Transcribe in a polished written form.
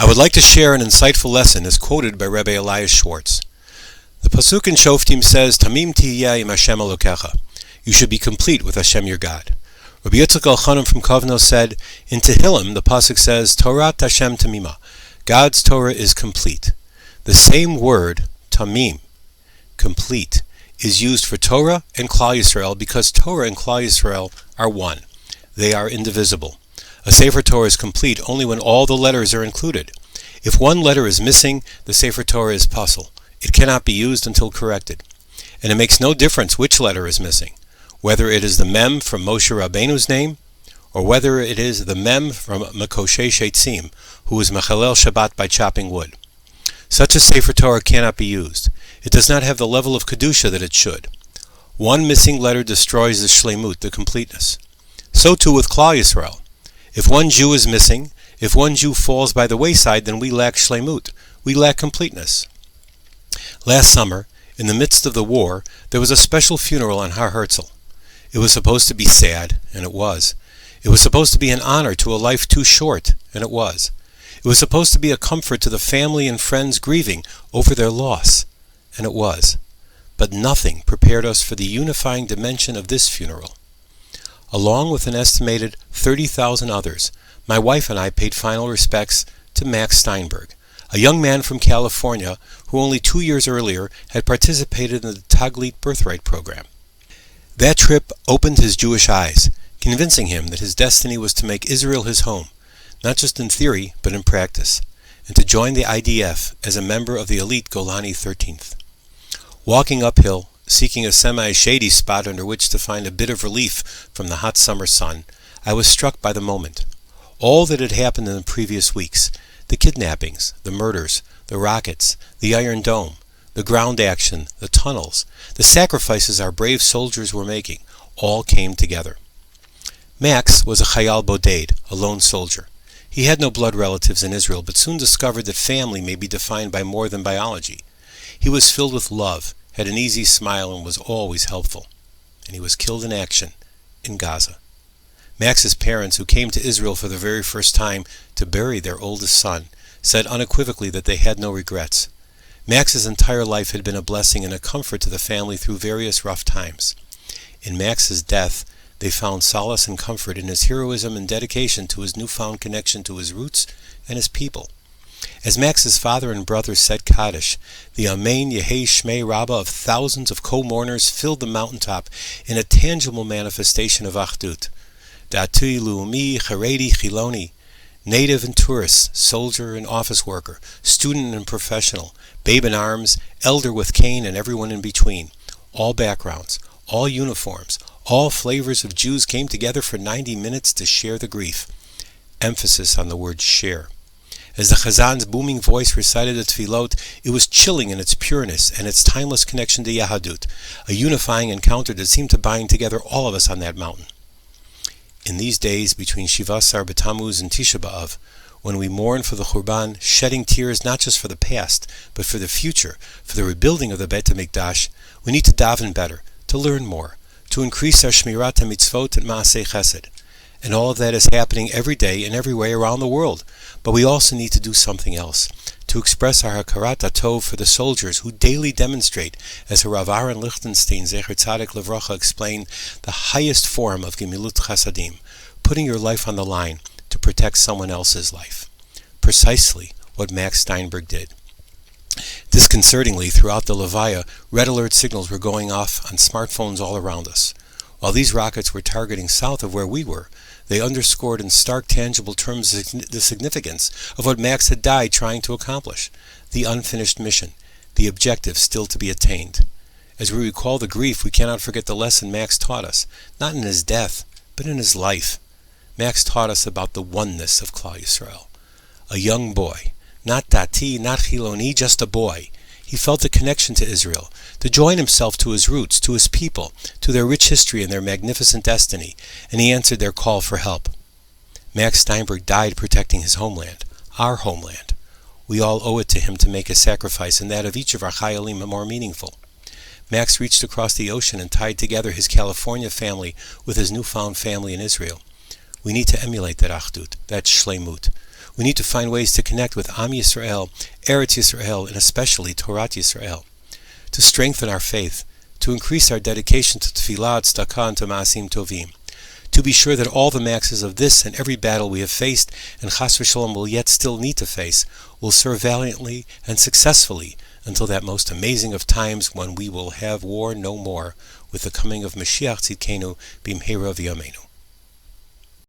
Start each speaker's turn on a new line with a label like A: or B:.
A: I would like to share an insightful lesson as quoted by Rabbi Elias Schwartz. The Pasuk in Shoftim says, Tamim tiyeh im Hashem Elokecha. You should be complete with Hashem your God. Rabbi Yitzchak Elchanan from Kovno said, in Tehillim, the Pasuk says, Torah Hashem Tamima. God's Torah is complete. The same word, Tamim, complete, is used for Torah and Klal Yisrael because Torah and Klal Yisrael are one. They are indivisible. A Sefer Torah is complete only when all the letters are included. If one letter is missing, the Sefer Torah is pasul. It cannot be used until corrected. And it makes no difference which letter is missing, whether it is the Mem from Moshe Rabbeinu's name, or whether it is the Mem from Mekoshe Sheitzim, who was Mechalel Shabbat by chopping wood. Such a Sefer Torah cannot be used. It does not have the level of Kedusha that it should. One missing letter destroys the Shleimut, the completeness. So too with Klal Yisrael. If one Jew is missing, if one Jew falls by the wayside, then we lack Shleimut. We lack completeness. Last summer, in the midst of the war, there was a special funeral on Har Herzl. It was supposed to be sad, and it was. It was supposed to be an honor to a life too short, and it was. It was supposed to be a comfort to the family and friends grieving over their loss, and it was. But nothing prepared us for the unifying dimension of this funeral. Along with an estimated 30,000 others, my wife and I paid final respects to Max Steinberg, a young man from California who only 2 years earlier had participated in the Taglit birthright program. That trip opened his Jewish eyes, convincing him that his destiny was to make Israel his home, not just in theory, but in practice, and to join the IDF as a member of the elite Golani 13th. Walking uphill, seeking a semi-shady spot under which to find a bit of relief from the hot summer sun, I was struck by the moment. All that had happened in the previous weeks, the kidnappings, the murders, the rockets, the Iron Dome, the ground action, the tunnels, the sacrifices our brave soldiers were making, all came together. Max was a Chayal Boded, a lone soldier. He had no blood relatives in Israel, but soon discovered that family may be defined by more than biology. He was filled with love, had an easy smile, and was always helpful. And he was killed in action in Gaza. Max's parents, who came to Israel for the very first time to bury their oldest son, said unequivocally that they had no regrets. Max's entire life had been a blessing and a comfort to the family through various rough times. In Max's death, they found solace and comfort in his heroism and dedication to his newfound connection to his roots and his people. As Max's father and brother said Kaddish, the Amen Yehei Shmei Rabbah of thousands of co-mourners filled the mountaintop in a tangible manifestation of Achdut. Dati, Leumi, Haredi, Chiloni, native and tourist, soldier and office worker, student and professional, babe in arms, elder with cane, and everyone in between. All backgrounds, all uniforms, all flavors of Jews came together for 90 minutes to share the grief. Emphasis on the word share. As the Chazan's booming voice recited the Tefillot, it was chilling in its pureness and its timeless connection to Yahadut, a unifying encounter that seemed to bind together all of us on that mountain. In these days between Shivasar B'Tammuz and Tisha B'Av, when we mourn for the Churban, shedding tears not just for the past, but for the future, for the rebuilding of the Beit HaMikdash, we need to daven better, to learn more, to increase our Shmirat HaMitzvot and Maaseh Chesed. And all of that is happening every day and every way around the world. But we also need to do something else, to express our Hakarat HaTov for the soldiers who daily demonstrate, as Rav Aaron Lichtenstein, Zecher Tzaddik Livracha, explained, the highest form of Gemilut Chasadim, putting your life on the line to protect someone else's life. Precisely what Max Steinberg did. Disconcertingly, throughout the Levaya, red alert signals were going off on smartphones all around us. While these rockets were targeting south of where we were, they underscored in stark, tangible terms the significance of what Max had died trying to accomplish, the unfinished mission, the objective still to be attained. As we recall the grief, we cannot forget the lesson Max taught us, not in his death, but in his life. Max taught us about the oneness of Klal Yisrael. A young boy, not Dati, not Chiloni, just a boy. He felt a connection to Israel, to join himself to his roots, to his people, to their rich history and their magnificent destiny, and he answered their call for help. Max Steinberg died protecting his homeland, our homeland. We all owe it to him to make a sacrifice, and that of each of our Chayalim more meaningful. Max reached across the ocean and tied together his California family with his newfound family in Israel. We need to emulate that Achdut, that Shleimut. We need to find ways to connect with Am Yisrael, Eretz Yisrael, and especially Torah Yisrael, to strengthen our faith, to increase our dedication to Tefillah, Tzedakah, and to Ma'asim Tovim, to be sure that all the maxes of this and every battle we have faced and Chas v'Shalom will yet still need to face will serve valiantly and successfully until that most amazing of times when we will have war no more with the coming of Mashiach Tzidkenu b'mheira v'yameinu.